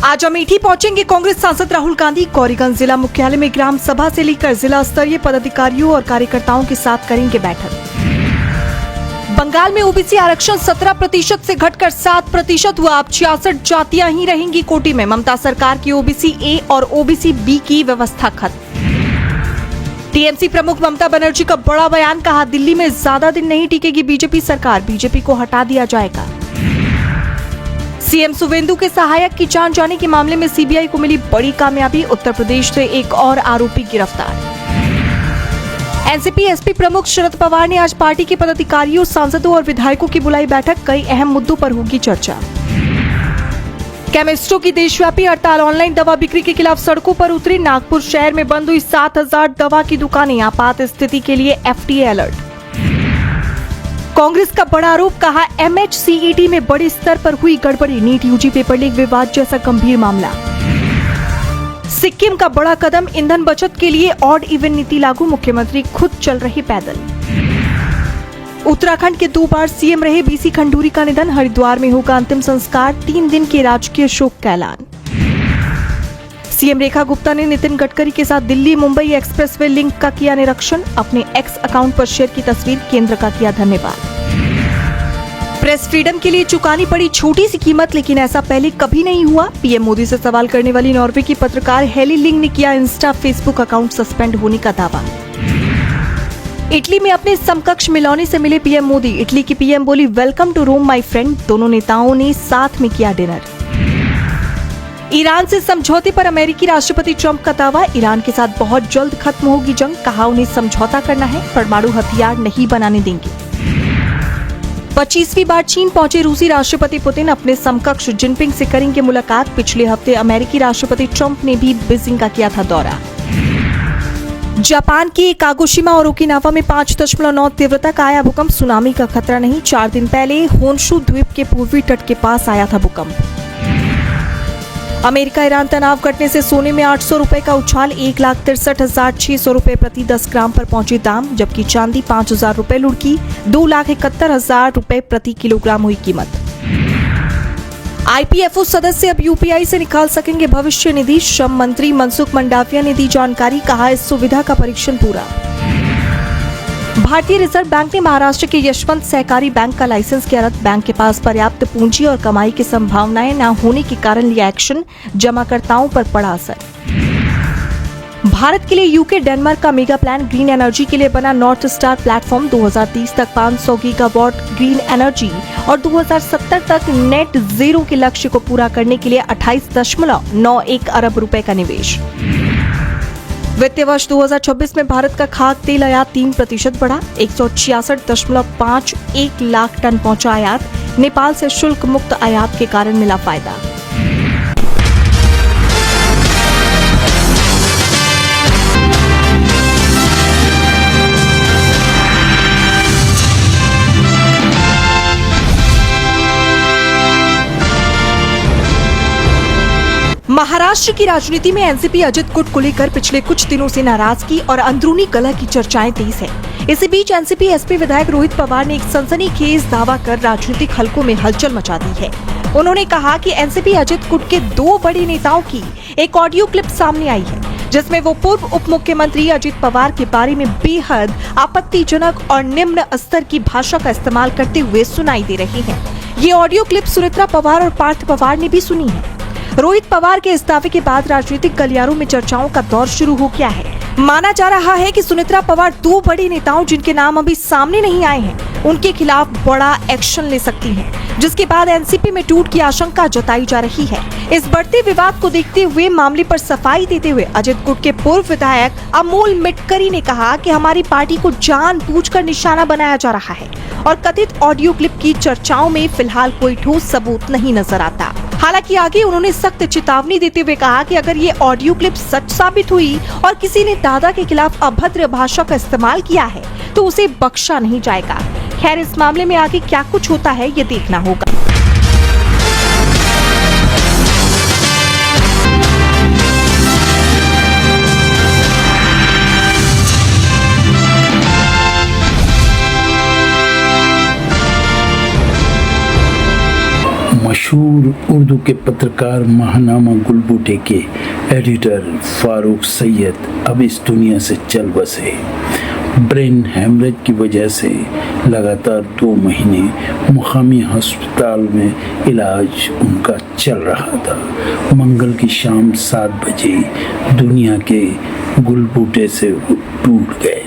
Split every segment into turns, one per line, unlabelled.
आज अमेठी पहुंचेंगे कांग्रेस सांसद राहुल गांधी। गौरीगंज जिला मुख्यालय में ग्राम सभा से लेकर जिला स्तरीय पदाधिकारियों और कार्यकर्ताओं के साथ करेंगे बैठक। बंगाल में ओबीसी आरक्षण 17% से घटकर 7% हुआ। अब 66 जातियां ही रहेंगी कोटी में। ममता सरकार की ओबीसी ए और ओबीसी बी की व्यवस्था खत्म। टीएमसी प्रमुख ममता बनर्जी का बड़ा बयान, कहा दिल्ली में ज्यादा दिन नहीं टिकेगी बीजेपी सरकार, बीजेपी को हटा दिया जाएगा। सीएम शुवेंदु के सहायक की जान जाने के मामले में सीबीआई को मिली बड़ी कामयाबी। उत्तर प्रदेश से एक और आरोपी गिरफ्तार। एनसीपी एसपी प्रमुख शरद पवार ने आज पार्टी के पदाधिकारियों, सांसदों और विधायकों की बुलाई बैठक। कई अहम मुद्दों पर होगी चर्चा। केमिस्टों की देशव्यापी हड़ताल। ऑनलाइन दवा बिक्री के खिलाफ सड़कों पर उतरी। नागपुर शहर में बंद हुई 7000 दवा की दुकानें। आपात स्थिति के लिए एफडीए अलर्ट। कांग्रेस का बड़ा आरोप, कहा एमएचसीईटी में बड़े स्तर पर हुई गड़बड़ी। नीट यूजी पेपर लीक विवाद जैसा गंभीर मामला। सिक्किम का बड़ा कदम, ईंधन बचत के लिए ऑड इवन नीति लागू। मुख्यमंत्री खुद चल रहे पैदल। उत्तराखंड के 2 बार सीएम रहे बीसी खंडूरी का निधन। हरिद्वार में होगा अंतिम संस्कार। 3 दिन के राजकीय शोक का ऐलान। सीएम रेखा गुप्ता ने नितिन गडकरी के साथ दिल्ली मुंबई एक्सप्रेसवे लिंक का किया निरीक्षण। अपने एक्स अकाउंट पर शेयर की तस्वीर। केंद्र का किया धन्यवाद। प्रेस फ्रीडम के लिए चुकानी पड़ी छोटी सी कीमत, लेकिन ऐसा पहले कभी नहीं हुआ। पीएम मोदी से सवाल करने वाली नॉर्वे की पत्रकार हेली लिंग ने किया इंस्टा फेसबुक अकाउंट सस्पेंड होने का दावा। इटली में अपने समकक्ष मिलौनी से मिले पीएम मोदी। इटली की पीएम बोली, welcome to Rome my friend. दोनों नेताओं ने साथ में किया डिनर। ईरान से समझौते पर अमेरिकी राष्ट्रपति ट्रंप का दावा, ईरान के साथ बहुत जल्द खत्म होगी जंग। कहा उन्हें समझौता करना है, परमाणु हथियार नहीं बनाने देंगे। 25वीं बार चीन पहुंचे रूसी राष्ट्रपति पुतिन। अपने समकक्ष जिनपिंग से करेंगे मुलाकात। पिछले हफ्ते अमेरिकी राष्ट्रपति ट्रंप ने भी बीजिंग का किया था दौरा। जापान की कागोशिमा और ओकिनावा में 5.9 तीव्रता का आया भूकंप। सुनामी का खतरा नहीं। 4 दिन पहले होन्शु द्वीप के पूर्वी तट के पास आया था भूकंप। अमेरिका ईरान तनाव घटने से सोने में 800 रुपए का उछाल। 1,63,600 रुपए प्रति 10 ग्राम पर पहुंचे दाम, जबकि चांदी 5,000 रुपए लुढ़की। 2,71,000 रुपए प्रति किलोग्राम हुई कीमत। आईपीएफओ सदस्य अब यूपीआई से निकाल सकेंगे भविष्य निधि। श्रम मंत्री मनसुख मंडाविया ने दी जानकारी। कहा इस सुविधा का परीक्षण पूरा। भारतीय रिजर्व बैंक ने महाराष्ट्र के यशवंत सहकारी बैंक का लाइसेंस किया रद्द। बैंक के पास पर्याप्त पूंजी और कमाई की संभावनाएं न होने के कारण लिया एक्शन। जमाकर्ताओं पर पड़ा असर। भारत के लिए यूके डेनमार्क का मेगा प्लान। ग्रीन एनर्जी के लिए बना नॉर्थ स्टार प्लेटफॉर्म। 2030 तक 500 गीगावाट ग्रीन एनर्जी और 2070 तक नेट जीरो के लक्ष्य को पूरा करने के लिए 28.91 अरब रुपए का निवेश। वित्तीय वर्ष 2026 में भारत का खाद्य तेल आयात 3% बढ़ा। 166.51 लाख टन पहुंचा आयात। नेपाल से शुल्क मुक्त आयात के कारण मिला फायदा। महाराष्ट्र की राजनीति में एनसीपी अजित गुट को लेकर पिछले कुछ दिनों से नाराजगी और अंदरूनी कलह की चर्चाएं तेज है। इसी बीच एनसीपी एसपी विधायक रोहित पवार ने एक सनसनीखेज दावा कर राजनीतिक हलकों में हलचल मचा दी है। उन्होंने कहा कि एनसीपी अजित गुट के 2 बड़े नेताओं की एक ऑडियो क्लिप सामने आई है, जिसमें वो पूर्व उप मुख्यमंत्री अजित पवार के बारे में बेहद आपत्तिजनक और निम्न स्तर की भाषा का इस्तेमाल करते हुए सुनाई दे रही है। ये ऑडियो क्लिप सुनेत्रा पवार और पार्थ पवार ने भी सुनी है। रोहित पवार के इस्तीफे के बाद राजनीतिक गलियारों में चर्चाओं का दौर शुरू हो गया है। माना जा रहा है कि सुनेत्रा पवार दो बड़े नेताओं जिनके नाम अभी सामने नहीं आए हैं, उनके खिलाफ बड़ा एक्शन ले सकती हैं, जिसके बाद एनसीपी में टूट की आशंका जताई जा रही है। इस बढ़ते विवाद को देखते हुए मामले पर सफाई देते हुए अजित गुट के पूर्व विधायक अमोल मिटकरी ने कहा कि हमारी पार्टी को जानबूझकर निशाना बनाया जा रहा है और कथित ऑडियो क्लिप की चर्चाओं में फिलहाल कोई ठोस सबूत नहीं नजर आता। हालांकि आगे उन्होंने सख्त चेतावनी देते हुए कहा कि अगर ये ऑडियो क्लिप सच साबित हुई और किसी ने दादा के खिलाफ अभद्र भाषा का इस्तेमाल किया है तो उसे बख्शा नहीं जाएगा। खैर, इस मामले में आगे क्या कुछ होता है ये देखना होगा।
मशहूर उर्दू के पत्रकार महानामा गुलबुटे के एडिटर फारूक सैयद अब इस दुनिया से चल बसे। ब्रेन हैमरेज की वजह से लगातार 2 महीने मुकामी अस्पताल में इलाज उनका चल रहा था। मंगल की शाम 7 बजे दुनिया के गुलबुटे से वो टूट गए।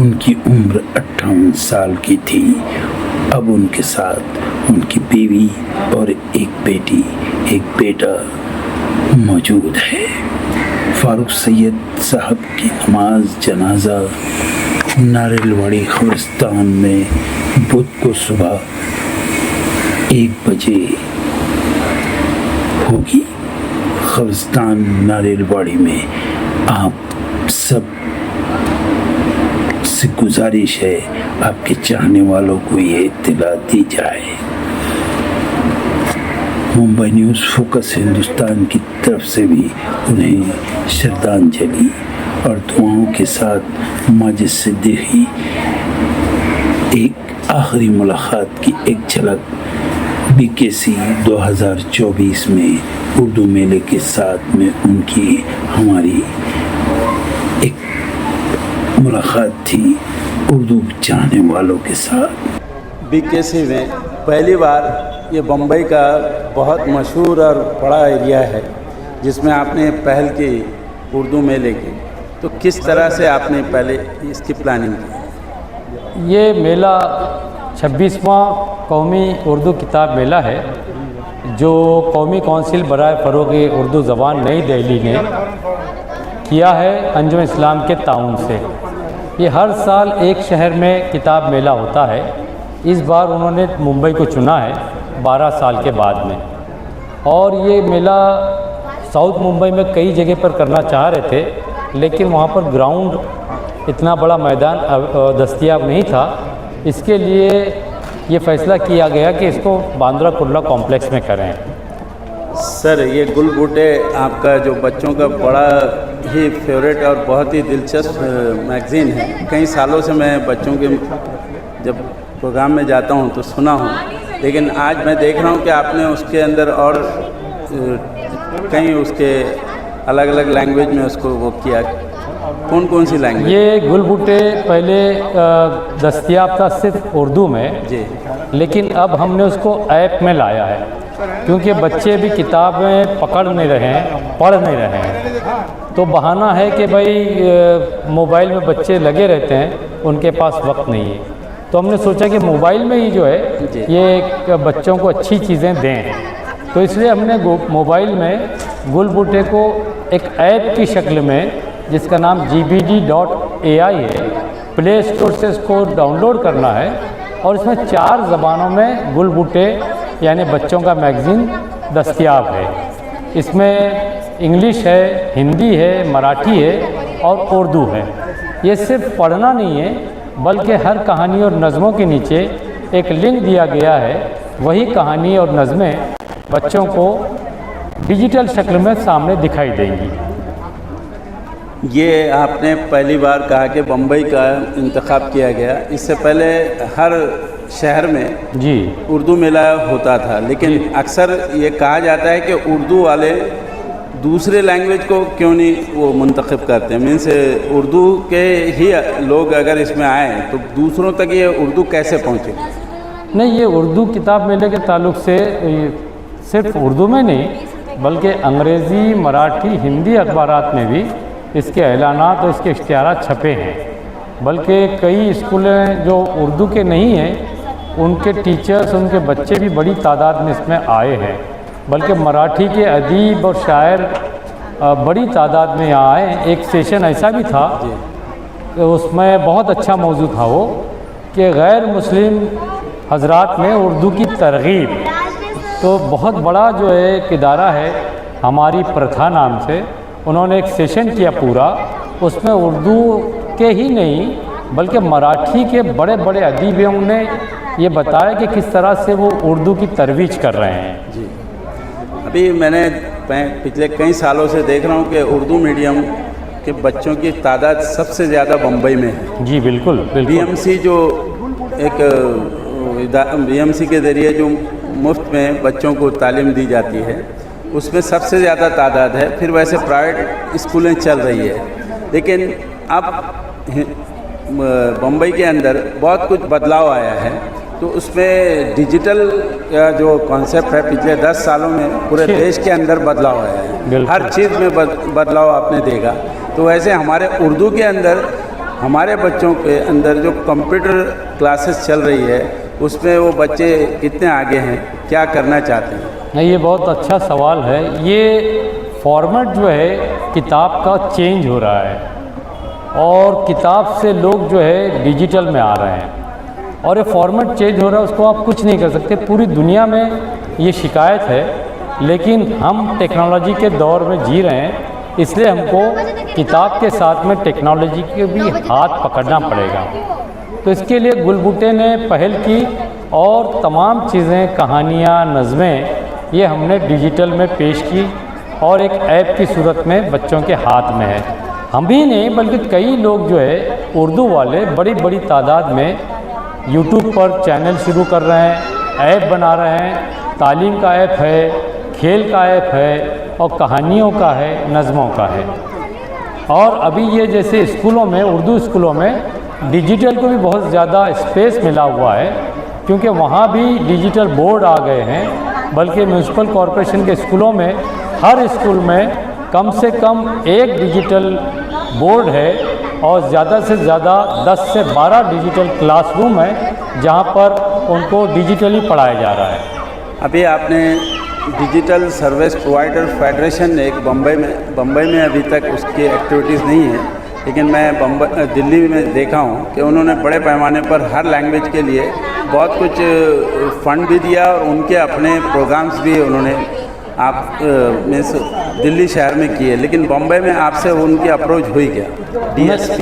उनकी उम्र 58 साल की थी। अब उनके साथ उनकी बीवी और एक बेटी, एक बेटा मौजूद है। फारूक सैयद साहब की नमाज जनाजा नारिलवाड़ी कब्रिस्तान में बुध को सुबह 1 बजे होगी। कब्रिस्तान नारिलवाड़ी में आप सब से गुजारिश है आपके चाहने वालों को ये इत्तला दी जाए। मुंबई न्यूज़ फोकस हिंदुस्तान की तरफ से भी उन्हें श्रद्धांजलि और दुआओं के साथ माजिद सिद्दीकी एक आखिरी मुलाकात की एक झलक बीकेसी 2024 में उर्दू मेले के साथ में उनकी हमारी एक मुलाकात थी उर्दू चाहने वालों के साथ।
बीकेसी में पहली बार ये बम्बई का बहुत मशहूर और बड़ा एरिया है जिसमें आपने पहल की उर्दू मेले की, तो किस तरह से आपने पहले इसकी प्लानिंग की?
ये मेला 26वां कौमी उर्दू किताब मेला है जो कौमी कौंसिल बराए फ़रोग़ उर्दू ज़बान नई दिल्ली ने किया है अंजुम इस्लाम के ताउन से। ये हर साल एक शहर में किताब मेला होता है। इस बार उन्होंने मुंबई को चुना है 12 साल के बाद में, और ये मेला साउथ मुंबई में कई जगह पर करना चाह रहे थे, लेकिन वहाँ पर ग्राउंड इतना बड़ा मैदान दस्तयाब नहीं था। इसके लिए ये फ़ैसला किया गया कि इसको बांद्रा कुर्ला कॉम्प्लेक्स में करें।
सर, ये गुलबुटे आपका जो बच्चों का बड़ा ही फेवरेट और बहुत ही दिलचस्प मैगज़ीन है। कई सालों से मैं बच्चों के जब प्रोग्राम में जाता हूँ तो सुना हूँ, लेकिन आज मैं देख रहा हूँ कि आपने उसके अंदर और कई उसके अलग अलग लैंग्वेज में उसको वो किया। कौन कौन सी लैंग्वेज?
ये गुलबुटे पहले दस्तयाब था सिर्फ उर्दू में
जी,
लेकिन अब हमने उसको ऐप में लाया है, क्योंकि बच्चे भी किताबें पकड़ नहीं रहे हैं, पढ़ नहीं रहे हैं। तो बहाना है कि भाई मोबाइल में बच्चे लगे रहते हैं, उनके पास वक्त नहीं है। तो हमने सोचा कि मोबाइल में ही जो है ये बच्चों को अच्छी चीज़ें दें, तो इसलिए हमने मोबाइल में गुलबुटे को एक ऐप की शक्ल में, जिसका नाम gbd.ai है, प्ले स्टोर से इसको डाउनलोड करना है, और इसमें 4 ज़बानों में गुलबुटे यानी बच्चों का मैगज़ीन दस्तयाब है। इसमें इंग्लिश है, हिंदी है, मराठी है और उर्दू है। ये सिर्फ पढ़ना नहीं है, बल्कि हर कहानी और नज़मों के नीचे एक लिंक दिया गया है। वही कहानी और नज़में बच्चों को डिजिटल शक्ल में सामने दिखाई देंगी।
ये आपने पहली बार कहा कि बम्बई का इंतखाब किया गया। इससे पहले हर शहर में
जी
उर्दू मेला होता था, लेकिन अक्सर ये कहा जाता है कि उर्दू वाले दूसरे लैंग्वेज को क्यों नहीं वो मुंतखब करते हैं। मीन्स उर्दू के ही लोग अगर इसमें आए तो दूसरों तक ये उर्दू कैसे पहुँचे?
नहीं, ये उर्दू किताब मेले के ताल्लुक़ से सिर्फ उर्दू में नहीं बल्कि अंग्रेज़ी, मराठी, हिंदी अखबारात में भी इसके ऐलानात और इसके इश्तिहारात छपे हैं। बल्कि कई स्कूलें जो उर्दू के नहीं हैं उनके टीचर्स, उनके बच्चे भी बड़ी तादाद में इसमें आए हैं। बल्कि मराठी के अदीब और शायर बड़ी तादाद में यहाँ आए। एक सेशन ऐसा भी था कि उसमें बहुत अच्छा मौजू था वो कि गैर मुस्लिम हजरात में उर्दू की तरगीब। तो बहुत बड़ा जो है एक इदारा है हमारी प्रथा नाम से, उन्होंने एक सेशन किया पूरा, उसमें उर्दू के ही नहीं बल्कि मराठी के बड़े बड़े अदीबों ने ये बताया कि किस तरह से वो उर्दू की तरवीज कर रहे हैं।
जी, अभी मैंने पिछले कई सालों से देख रहा हूँ कि उर्दू मीडियम के बच्चों की तादाद सबसे ज़्यादा बम्बई में है।
जी बिल्कुल बिल्कुल।
बीएमसी जो एक बीएमसी के ज़रिए जो मुफ्त में बच्चों को तालीम दी जाती है उसमें सबसे ज़्यादा तादाद है। फिर वैसे प्राइवेट स्कूलें चल रही है, लेकिन अब बम्बई के अंदर बहुत कुछ बदलाव आया है। तो उसमें डिजिटल का जो कॉन्सेप्ट है पिछले 10 सालों में पूरे देश के अंदर बदलाव आया है। हर चीज़ में बदलाव आपने देखा। तो वैसे हमारे उर्दू के अंदर हमारे बच्चों के अंदर जो कंप्यूटर क्लासेस चल रही है उसमें वो बच्चे कितने आगे हैं, क्या करना चाहते हैं?
नहीं, ये बहुत अच्छा सवाल है। ये फॉर्मेट जो है किताब का चेंज हो रहा है और किताब से लोग जो है डिजिटल में आ रहे हैं और ये फॉर्मेट चेंज हो रहा है, उसको आप कुछ नहीं कर सकते। पूरी दुनिया में ये शिकायत है, लेकिन हम टेक्नोलॉजी के दौर में जी रहे हैं, इसलिए हमको किताब के साथ में टेक्नोलॉजी के भी हाथ पकड़ना पड़ेगा। तो इसके लिए गुलबूटे ने पहल की और तमाम चीज़ें, कहानियाँ, नज़में ये हमने डिजिटल में पेश की और एक ऐप की सूरत में बच्चों के हाथ में है। हम ही नहीं बल्कि कई लोग जो है उर्दू वाले बड़ी बड़ी तादाद में यूट्यूब पर चैनल शुरू कर रहे हैं, ऐप बना रहे हैं। तालीम का ऐप है, खेल का ऐप है और कहानियों का है, नज़मों का है। और अभी ये जैसे स्कूलों में, उर्दू स्कूलों में डिजिटल को भी बहुत ज़्यादा स्पेस मिला हुआ है, क्योंकि वहाँ भी डिजिटल बोर्ड आ गए हैं। बल्कि म्यूनसिपल कॉरपोरेशन के स्कूलों में हर स्कूल में कम से कम एक डिजिटल बोर्ड है और ज़्यादा से ज़्यादा 10 से 12 डिजिटल क्लासरूम है जहाँ पर उनको डिजिटली पढ़ाया जा रहा है।
अभी आपने डिजिटल सर्विस प्रोवाइडर फेडरेशन ने एक बम्बई में अभी तक उसकी एक्टिविटीज़ नहीं है, लेकिन मैं दिल्ली में देखा हूँ कि उन्होंने बड़े पैमाने पर हर लैंग्वेज के लिए बहुत कुछ फंड भी दिया और उनके अपने प्रोग्राम्स भी उन्होंने दिल्ली शहर में किए। लेकिन बम्बई में आपसे उनकी अप्रोच हुई क्या? DSP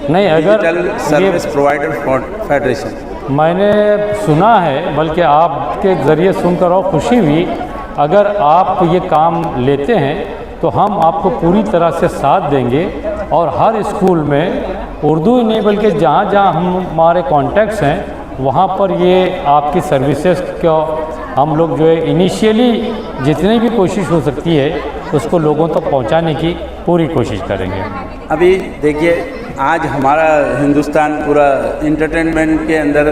नहीं, अगर
डिजिटल सर्विस प्रोवाइडर फेडरेशन
मैंने सुना है, बल्कि आपके ज़रिए सुनकर और खुशी हुई। अगर आप ये काम लेते हैं तो हम आपको पूरी तरह से साथ देंगे और हर स्कूल में उर्दू ही नहीं बल्कि जहाँ जहाँ हमारे कॉन्टैक्ट्स हैं वहाँ पर ये आपकी सर्विसेज को हम लोग जो है इनिशियली जितनी भी कोशिश हो सकती है उसको लोगों तक पहुँचाने की पूरी कोशिश करेंगे।
अभी देखिए, आज हमारा हिंदुस्तान पूरा इंटरटेनमेंट के अंदर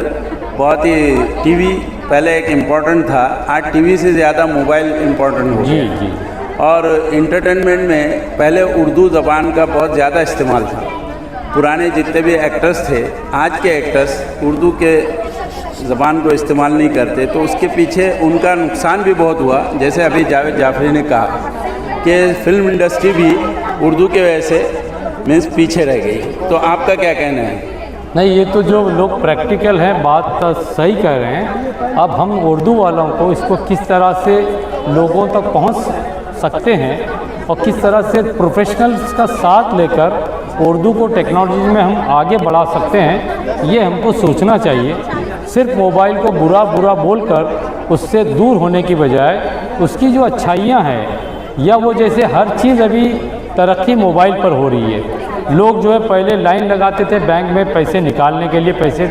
बहुत ही टीवी पहले एक इम्पॉर्टेंट था, आज टीवी से ज़्यादा मोबाइल इम्पॉर्टेंट हो गया।
जी। और
इंटरटेनमेंट में पहले उर्दू ज़बान का बहुत ज़्यादा इस्तेमाल था। पुराने जितने भी एक्टर्स थे, आज के एक्टर्स उर्दू के ज़बान को इस्तेमाल नहीं करते, तो उसके पीछे उनका नुकसान भी बहुत हुआ। जैसे अभी जावेद जाफरी ने कहा कि फिल्म इंडस्ट्री भी उर्दू के वजह से मीन्स पीछे रह गई। तो आपका क्या कहना है?
नहीं, ये तो जो लोग प्रैक्टिकल हैं बात सही कह रहे हैं। अब हम उर्दू वालों को इसको किस तरह से लोगों तक पहुंच सकते हैं और किस तरह से प्रोफेशनल्स का साथ लेकर उर्दू को टेक्नोलॉजी में हम आगे बढ़ा सकते हैं, ये हमको सोचना चाहिए। सिर्फ मोबाइल को बुरा बोलकर उससे दूर होने की बजाय उसकी जो अच्छाइयाँ हैं, या वो जैसे हर चीज़ अभी तरक्की मोबाइल पर हो रही है। लोग जो है पहले लाइन लगाते थे बैंक में पैसे निकालने के लिए, पैसे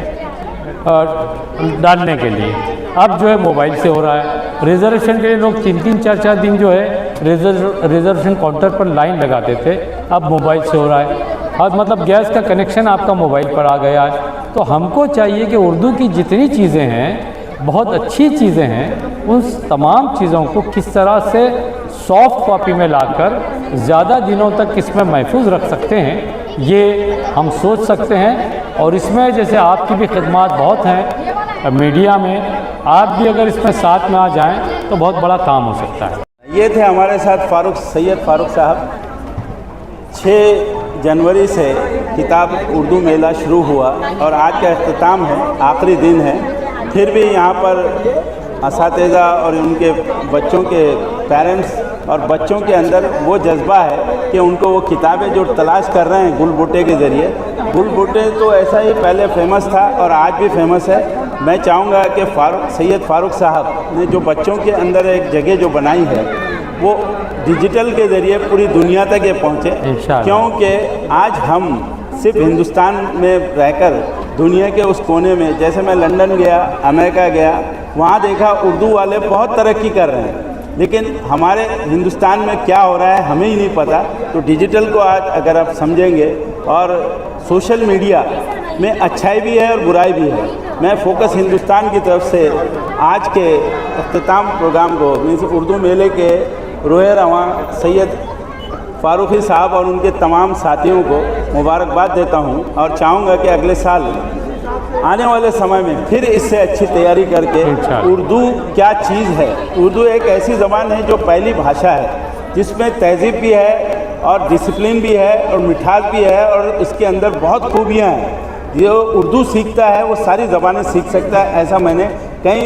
डालने के लिए, अब जो है मोबाइल से हो रहा है। रिजर्वेशन के लिए लोग 3-3, 4-4 दिन जो है रिजर्वेशन काउंटर पर लाइन लगाते थे, अब मोबाइल से हो रहा है। और मतलब गैस का कनेक्शन आपका मोबाइल पर आ गया आज। तो हमको चाहिए कि उर्दू की जितनी चीज़ें हैं, बहुत अच्छी चीज़ें हैं, उन तमाम चीज़ों को किस तरह से सॉफ्ट कॉपी में लाकर ज़्यादा दिनों तक इसमें महफूज रख सकते हैं, ये हम सोच सकते हैं। और इसमें जैसे आपकी भी खिदमत बहुत हैं मीडिया में, आप भी अगर इसमें साथ में आ जाएं तो बहुत बड़ा काम हो सकता है।
ये थे हमारे साथ सैयद फारूक साहब। 6 जनवरी से किताब उर्दू मेला शुरू हुआ और आज का अख्तिताम है, आखिरी दिन है। फिर भी यहाँ पर असातिज़ा और उनके बच्चों के पेरेंट्स और बच्चों के अंदर वो जज्बा है कि उनको वो किताबें जो तलाश कर रहे हैं गुलबुटे के ज़रिए। गुलबुटे तो ऐसा ही पहले फेमस था और आज भी फेमस है। मैं चाहूँगा कि सैयद फारूक साहब ने जो बच्चों के अंदर एक जगह जो बनाई है वो डिजिटल के ज़रिए पूरी दुनिया तक ये पहुँचे, क्योंकि आज हम सिर्फ हिंदुस्तान में रहकर दुनिया के उस कोने में, जैसे मैं लंदन गया, अमेरिका गया, वहाँ देखा उर्दू वाले बहुत तरक्की कर रहे हैं, लेकिन हमारे हिंदुस्तान में क्या हो रहा है हमें ही नहीं पता। तो डिजिटल को आज अगर आप समझेंगे, और सोशल मीडिया में अच्छाई भी है और बुराई भी है। मैं फोकस हिंदुस्तान की तरफ से आज के अख्तिताम प्रोग्राम को मीन्स उर्दू मेले के रोए रवां सैयद फारूकी साहब और उनके तमाम साथियों को मुबारकबाद देता हूं, और चाहूँगा कि अगले साल आने वाले समय में फिर इससे अच्छी तैयारी करके उर्दू क्या चीज़ है। उर्दू एक ऐसी ज़बान है जो पहली भाषा है जिसमें तहज़ीब भी है और डिसिप्लिन भी है और मिठास भी है, और इसके अंदर बहुत खूबियाँ हैं। जो उर्दू सीखता है वो सारी ज़बानें सीख सकता है, ऐसा मैंने कई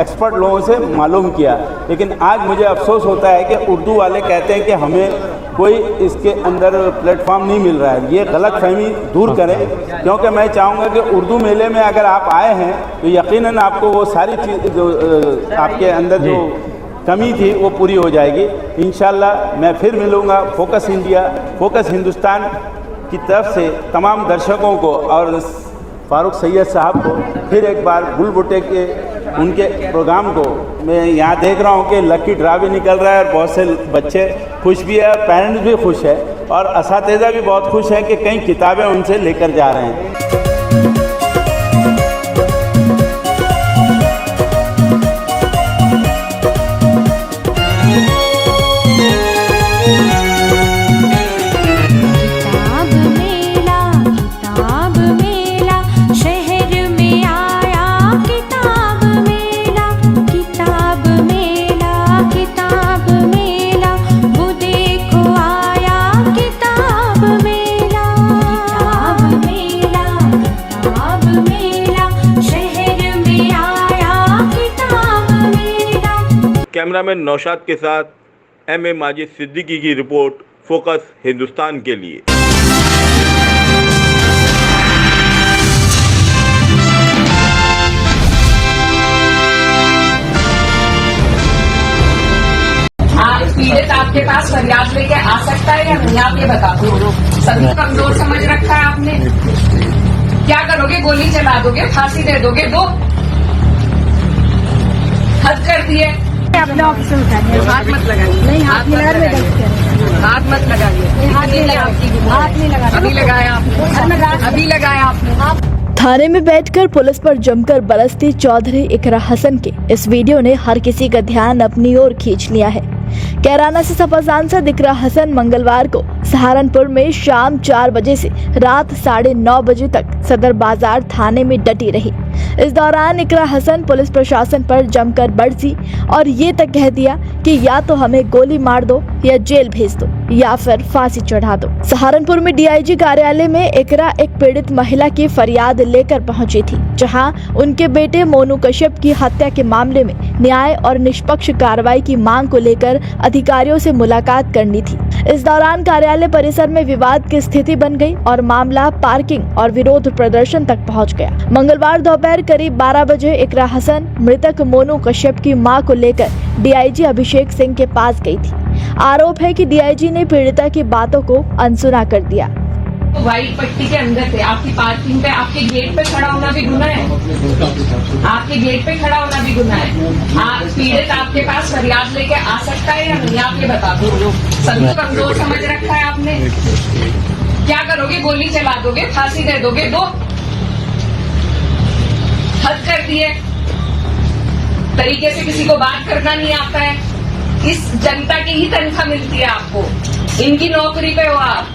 एक्सपर्ट लोगों से मालूम किया। लेकिन आज मुझे अफसोस होता है कि उर्दू वाले कहते हैं कि हमें कोई इसके अंदर प्लेटफॉर्म नहीं मिल रहा है। ये गलत फहमी दूर करें, क्योंकि मैं चाहूँगा कि उर्दू मेले में अगर आप आए हैं तो यकीनन आपको वो सारी चीज़ जो आपके अंदर जो कमी थी वो पूरी हो जाएगी इंशाल्लाह। मैं फिर मिलूँगा फोकस इंडिया, फोकस हिंदुस्तान की तरफ से तमाम दर्शकों को और फारूक सैयद साहब को फिर एक बार गुलबुटे के उनके प्रोग्राम को मैं यहाँ देख रहा हूँ कि लकी ड्रा भी निकल रहा है और बहुत से बच्चे खुश भी है, पेरेंट्स भी खुश है और असातिज़ा भी बहुत खुश हैं कि कई किताबें उनसे लेकर जा रहे हैं।
कैमरामैन नौशाद के साथ एम माजिद सिद्दीकी की रिपोर्ट फोकस हिंदुस्तान के लिए।
पीड़ित आपके पास फरियाद लेके आ सकता है या नहीं, आप ये बता दो। सभी कमजोर समझ रखा है आपने। क्या करोगे? गोली चला दोगे? फांसी दे दोगे? दो हद कर दिए।
अपने ऑफिस में उठाइए,
हाथ मत लगाइए।
नहीं, हाथ मिला में दर्द करें।
हाथ मत लगाइए।
हाथ नहीं लगा, हाथ नहीं लगा।
अभी लगाया आपने, अभी लगाया आपने।
थाने में बैठकर पुलिस पर जमकर बरसती चौधरी इकरा हसन के इस वीडियो ने हर किसी का ध्यान अपनी ओर खींच लिया है। कैराना से सपा सांसद इकरा हसन मंगलवार को सहारनपुर में शाम 4 बजे से रात 9:30 बजे तक सदर बाजार थाने में डटी रही। इस दौरान इकरा हसन पुलिस प्रशासन पर जमकर बरसी और ये तक कह दिया कि या तो हमें गोली मार दो या जेल भेज दो या फिर फांसी चढ़ा दो। सहारनपुर में डीआईजी कार्यालय में इकरा एक पीड़ित महिला की फरियाद लेकर पहुंची थी, जहां उनके बेटे मोनू कश्यप की हत्या के मामले में न्याय और निष्पक्ष कार्रवाई की मांग को लेकर अधिकारियों से मुलाकात करनी थी। इस दौरान कार्यालय परिसर में विवाद की स्थिति बन गई और मामला पार्किंग और विरोध प्रदर्शन तक पहुंच गया। मंगलवार दोपहर करीब 12 बजे इकरा हसन मृतक मोनू कश्यप की मां को लेकर डीआईजी अभिषेक सिंह के पास गई थी। आरोप है कि डीआईजी ने पीड़िता की बातों को अनसुना कर दिया।
व्हाइट पट्टी के अंदर थे, आपकी पार्किंग पे, आपके गेट पे खड़ा होना भी गुनाह है। आपके गेट पे खड़ा होना भी गुनाह है। आप पीड़ित आपके पास फरियाद लेके आ सकता है या नहीं, आप ये बता दो। सभी कमजोर समझ रखा है आपने। क्या करोगे? गोली चला दोगे? फांसी दे दोगे? दो हद कर दिए। तरीके से किसी को बात करना नहीं आता है। इस जनता की ही तनख्वाह मिलती है आपको, इनकी नौकरी पे हो आप,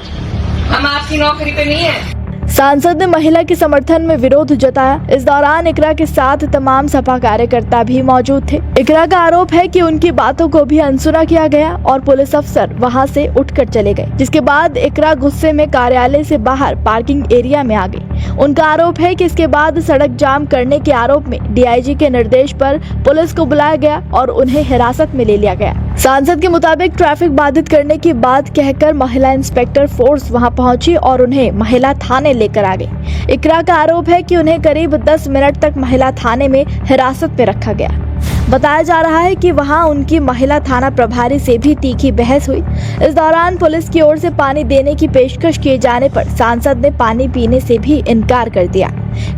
हम आपकी नौकरी पे नहीं है।
सांसद ने महिला के समर्थन में विरोध जताया। इस दौरान इकरा के साथ तमाम सपा कार्यकर्ता भी मौजूद थे। इकरा का आरोप है कि उनकी बातों को भी अनसुना किया गया और पुलिस अफसर वहां से उठकर चले गए, जिसके बाद इकरा गुस्से में कार्यालय से बाहर पार्किंग एरिया में आ गई। उनका आरोप है कि इसके बाद सड़क जाम करने के आरोप में डीआईजी के निर्देश पर पुलिस को बुलाया गया और उन्हें हिरासत में ले लिया गया। सांसद के मुताबिक ट्रैफिक बाधित करने की बात कहकर महिला इंस्पेक्टर फोर्स वहां पहुंची और उन्हें महिला थाने लेकर आ गई। इकरा का आरोप है कि उन्हें करीब 10 मिनट तक महिला थाने में हिरासत में रखा गया। बताया जा रहा है कि वहां उनकी महिला थाना प्रभारी से भी तीखी बहस हुई। इस दौरान पुलिस की ओर से पानी देने की पेशकश किए जाने पर सांसद ने पानी पीने से भी इनकार कर दिया।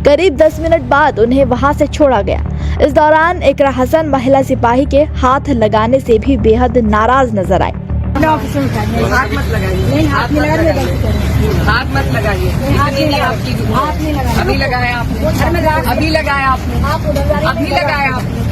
करीब 10 मिनट बाद उन्हें वहां से छोड़ा गया। इस दौरान इकरा हसन महिला सिपाही के हाथ लगाने से भी बेहद नाराज नजर आए।
हाथ मत लगाइए, नहीं हाथ नहीं लगा,
हाथ मत लगाइए,
हाथ नहीं लगा,
अभी लगाया आपने, अभी लगाया आपने, अभी लगाया आपने।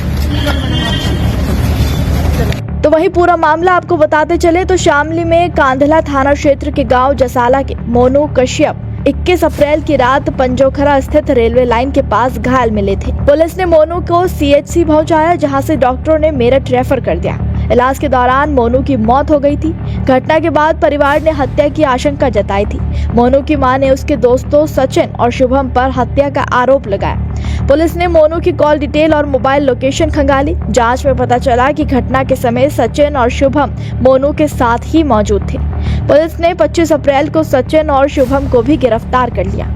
तो वही पूरा मामला आपको बताते चले तो शामली में कांधला थाना क्षेत्र के गांव जसाला के मोनू कश्यप 21 अप्रैल की रात पंजोखरा स्थित रेलवे लाइन के पास घायल मिले थे। पुलिस ने मोनू को सीएचसी पहुंचाया, जहां से डॉक्टरों ने मेरठ रेफर कर दिया। इलाज के दौरान मोनू की मौत हो गई थी। घटना के बाद परिवार ने हत्या की आशंका जताई थी। मोनू की मां ने उसके दोस्तों सचिन और शुभम पर हत्या का आरोप लगाया। पुलिस ने मोनू की कॉल डिटेल और मोबाइल लोकेशन खंगाली। जांच में पता चला कि घटना के समय सचिन और शुभम मोनू के साथ ही मौजूद थे। पुलिस ने 25 अप्रैल को सचिन और शुभम को भी गिरफ्तार कर लिया।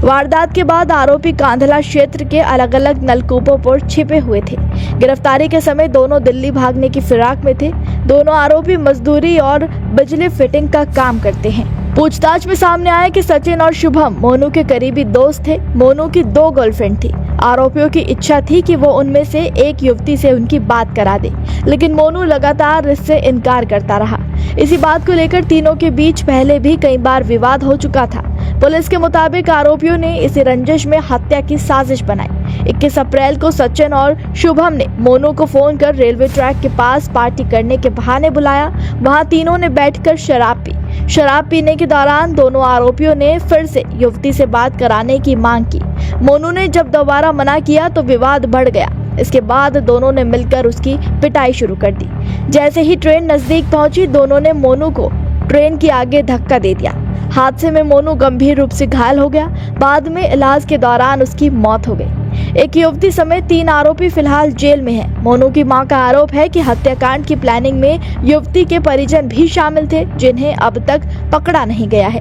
वारदात के बाद आरोपी कांधला क्षेत्र के अलग अलग नलकूपों पर छिपे हुए थे। गिरफ्तारी के समय दोनों दिल्ली भागने की फिराक में थे। दोनों आरोपी मजदूरी और बिजली फिटिंग का काम करते हैं। पूछताछ में सामने आया कि सचिन और शुभम मोनू के करीबी दोस्त थे। मोनू की 2 गर्लफ्रेंड थी। आरोपियों की इच्छा थी कि वो उनमें से एक युवती से उनकी बात करा दे, लेकिन मोनू लगातार इससे इनकार करता रहा। इसी बात को लेकर तीनों के बीच पहले भी कई बार विवाद हो चुका था। पुलिस के मुताबिक आरोपियों ने इसी रंजिश में हत्या की साजिश बनाई। 21 अप्रैल को सचिन और शुभम ने मोनू को फोन कर रेलवे ट्रैक के पास पार्टी करने के बहाने बुलाया। वहां तीनों ने बैठकर शराब पी। शराब पीने के दौरान दोनों आरोपियों ने फिर से युवती से बात कराने की मांग की। मोनू ने जब दोबारा मना किया तो विवाद बढ़ गया। इसके बाद दोनों ने मिलकर उसकी पिटाई शुरू कर दी। जैसे ही ट्रेन नजदीक पहुंची, दोनों ने मोनू को ट्रेन के आगे धक्का दे दिया। हादसे में मोनू गंभीर रूप से घायल हो गया। बाद में इलाज के दौरान उसकी मौत हो गई। एक युवती समेत 3 आरोपी फिलहाल जेल में हैं। मोनू की मां का आरोप है कि हत्याकांड की प्लानिंग में युवती के परिजन भी शामिल थे, जिन्हें अब तक पकड़ा नहीं गया है।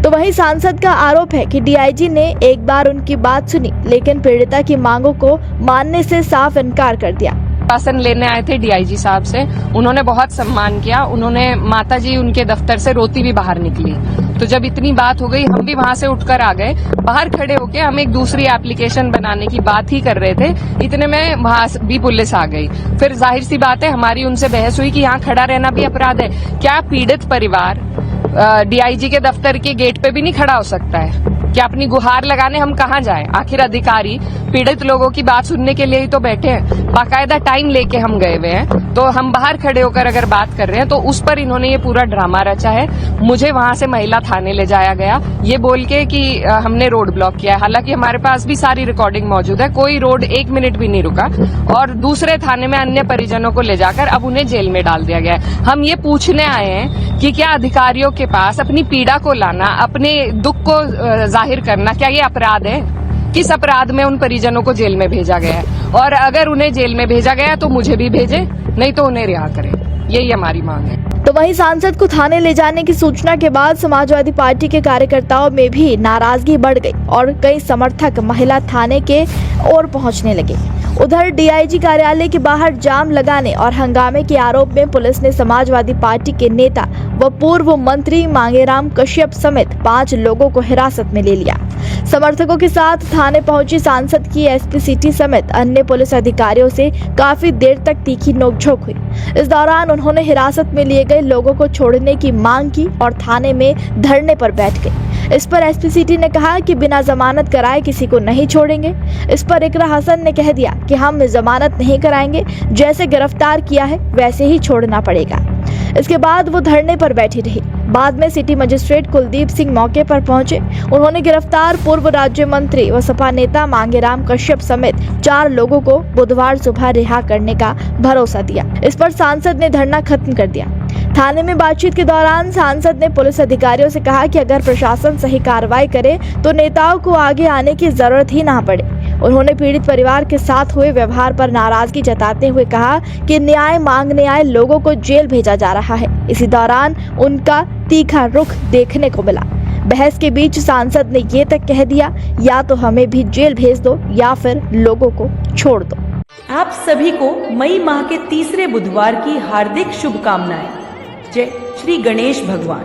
तो वहीं सांसद का आरोप है कि डीआईजी ने एक बार उनकी बात सुनी, लेकिन पीड़िता की मांगों को मानने से साफ इनकार कर दिया।
शासन लेने आए थे डीआईजी साहब से, उन्होंने बहुत सम्मान किया। उन्होंने माताजी उनके दफ्तर से रोती भी बाहर निकली। तो जब इतनी बात हो गई, हम भी वहां से उठकर आ गए। बाहर खड़े होके हम एक दूसरी एप्लीकेशन बनाने की बात ही कर रहे थे, इतने में वहां भी पुलिस आ गई। फिर जाहिर सी बात है, हमारी उनसे बहस हुई कि यहाँ खड़ा रहना भी अपराध है। क्या पीड़ित परिवार डीआईजी के दफ्तर के गेट पे भी नहीं खड़ा हो सकता है? क्या अपनी गुहार लगाने हम कहाँ जाएं? आखिर अधिकारी पीड़ित लोगों की बात सुनने के लिए ही तो बैठे हैं। बाकायदा टाइम लेके हम गए हुए हैं, तो हम बाहर खड़े होकर अगर बात कर रहे हैं तो उस पर इन्होंने ये पूरा ड्रामा रचा है। मुझे वहां से महिला थाने ले जाया गया ये बोल के कि हमने रोड ब्लॉक किया है। हालांकि हमारे पास भी सारी रिकॉर्डिंग मौजूद है, कोई रोड 1 मिनट भी नहीं रुका। और दूसरे थाने में अन्य परिजनों को ले जाकर अब उन्हें जेल में डाल दिया गया है। हम ये पूछने आए हैं कि क्या अधिकारियों के पास अपनी पीड़ा को लाना, अपने दुख को जाहिर करना, क्या ये अपराध है? किस अपराध में उन परिजनों को जेल में भेजा गया है? और अगर उन्हें जेल में भेजा गया तो मुझे भी भेजे, नहीं तो उन्हें रिहा करें। यही हमारी मांग है।
तो वहीं सांसद को थाने ले जाने की सूचना के बाद समाजवादी पार्टी के कार्यकर्ताओं में भी नाराजगी बढ़ गई और कई समर्थक महिला थाने के ओर पहुंचने लगे। उधर डीआईजी कार्यालय के बाहर जाम लगाने और हंगामे के आरोप में पुलिस ने समाजवादी पार्टी के नेता व पूर्व मंत्री मांगेराम कश्यप समेत 5 लोगों को हिरासत में ले लिया। समर्थकों के साथ थाने पहुंची सांसद की एसपी सिटी समेत अन्य पुलिस अधिकारियों से काफी देर तक तीखी नोकझोंक हुई। इस दौरान उन्होंने हिरासत में लिए गए लोगों को छोड़ने की मांग की और थाने में धरने पर बैठ गए। इस पर एसपी सिटी ने कहा कि बिना जमानत कराए किसी को नहीं छोड़ेंगे। इस पर इकरा हसन ने कह दिया कि हम जमानत नहीं कराएंगे, जैसे गिरफ्तार किया है वैसे ही छोड़ना पड़ेगा। इसके बाद वो धरने पर बैठी रही। बाद में सिटी मजिस्ट्रेट कुलदीप सिंह मौके पर पहुंचे। उन्होंने गिरफ्तार पूर्व राज्य मंत्री व सपा नेता मांगेराम कश्यप समेत 4 लोगों को बुधवार सुबह रिहा करने का भरोसा दिया। इस पर सांसद ने धरना खत्म कर दिया। थाने में बातचीत के दौरान सांसद ने पुलिस अधिकारियों से कहा कि अगर प्रशासन सही कार्रवाई करे तो नेताओं को आगे आने की जरूरत ही ना पड़े। उन्होंने पीड़ित परिवार के साथ हुए व्यवहार पर नाराजगी जताते हुए कहा कि न्याय मांगने आए लोगों को जेल भेजा जा रहा है। इसी दौरान उनका तीखा रुख देखने को मिला। बहस के बीच सांसद ने ये तक कह दिया, या तो हमें भी जेल भेज दो या फिर लोगों को छोड़ दो।
आप सभी को मई माह के तीसरे बुधवार की हार्दिक शुभकामनाएं। जय श्री गणेश भगवान।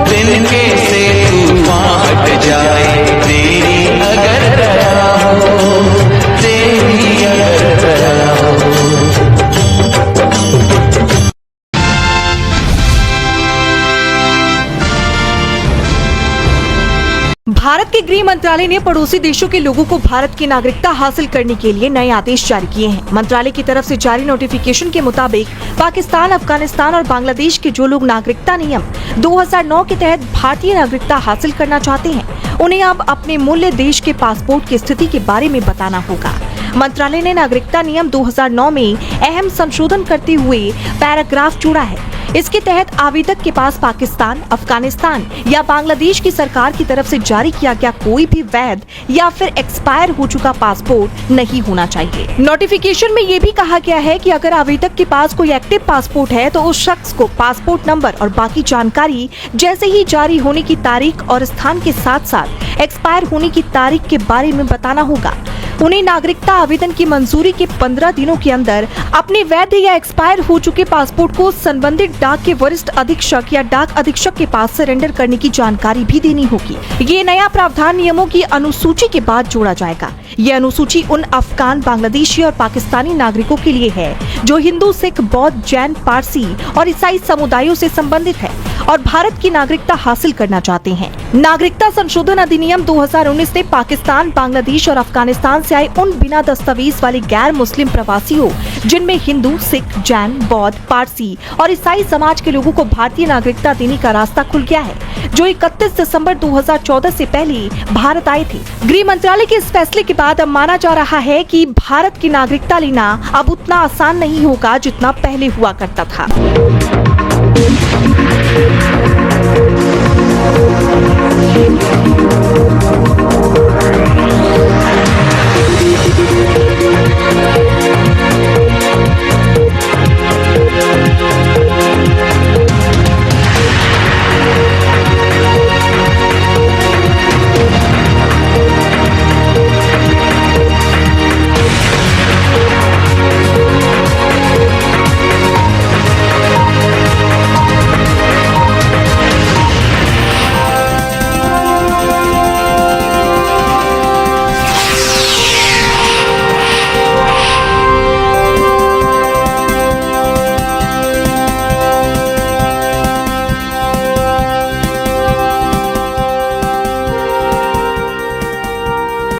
दिन कैसे तूफान हट जाए, तेरी अगर दया हो, तेरी अगर दया हो।
भारत के गृह मंत्रालय ने पड़ोसी देशों के लोगों को भारत की नागरिकता हासिल करने के लिए नए आदेश जारी किए हैं। मंत्रालय की तरफ से जारी नोटिफिकेशन के मुताबिक पाकिस्तान, अफगानिस्तान और बांग्लादेश के जो लोग नागरिकता नियम 2009 के तहत भारतीय नागरिकता हासिल करना चाहते हैं, उन्हें अब अपने मूल्य देश के पासपोर्ट की स्थिति के बारे में बताना होगा। मंत्रालय ने नागरिकता नियम 2009 में अहम संशोधन करते हुए पैराग्राफ जोड़ा है। इसके तहत आवेदक के पास पाकिस्तान, अफगानिस्तान या बांग्लादेश की सरकार की तरफ से जारी किया गया कोई भी वैध या फिर एक्सपायर हो चुका पासपोर्ट नहीं होना चाहिए। नोटिफिकेशन में ये भी कहा गया है कि अगर आवेदक के पास कोई एक्टिव पासपोर्ट है तो उस शख्स को पासपोर्ट नंबर और बाकी जानकारी जैसे ही जारी होने की तारीख और स्थान के साथ साथ एक्सपायर होने की तारीख के बारे में बताना होगा। उन्हें नागरिकता आवेदन की मंजूरी के 15 दिनों के अंदर अपने वैध या एक्सपायर हो चुके पासपोर्ट को संबंधित डाक के वरिष्ठ अधीक्षक या डाक अधीक्षक के पास सरेंडर करने की जानकारी भी देनी होगी। ये नया प्रावधान नियमों की अनुसूची के बाद जोड़ा जाएगा। ये अनुसूची उन अफगान, बांग्लादेशी और पाकिस्तानी नागरिकों के लिए है जो हिंदू, सिख, बौद्ध, जैन, पारसी और ईसाई समुदायों से संबंधित है और भारत की नागरिकता हासिल करना चाहते हैं। नागरिकता संशोधन अधिनियम 2019 ने पाकिस्तान, बांग्लादेश और अफगानिस्तान से आए उन बिना दस्तावेज वाले गैर मुस्लिम प्रवासियों, जिनमें हिंदू, सिख, जैन, बौद्ध, पारसी और ईसाई समाज के लोगों को भारतीय नागरिकता देने का रास्ता खुल गया है, जो 31 दिसंबर 2014 से पहले भारत आए थे। गृह मंत्रालय के इस फैसले के बाद अब माना जा रहा है कि भारत की नागरिकता लेना अब उतना आसान नहीं होगा जितना पहले हुआ करता था।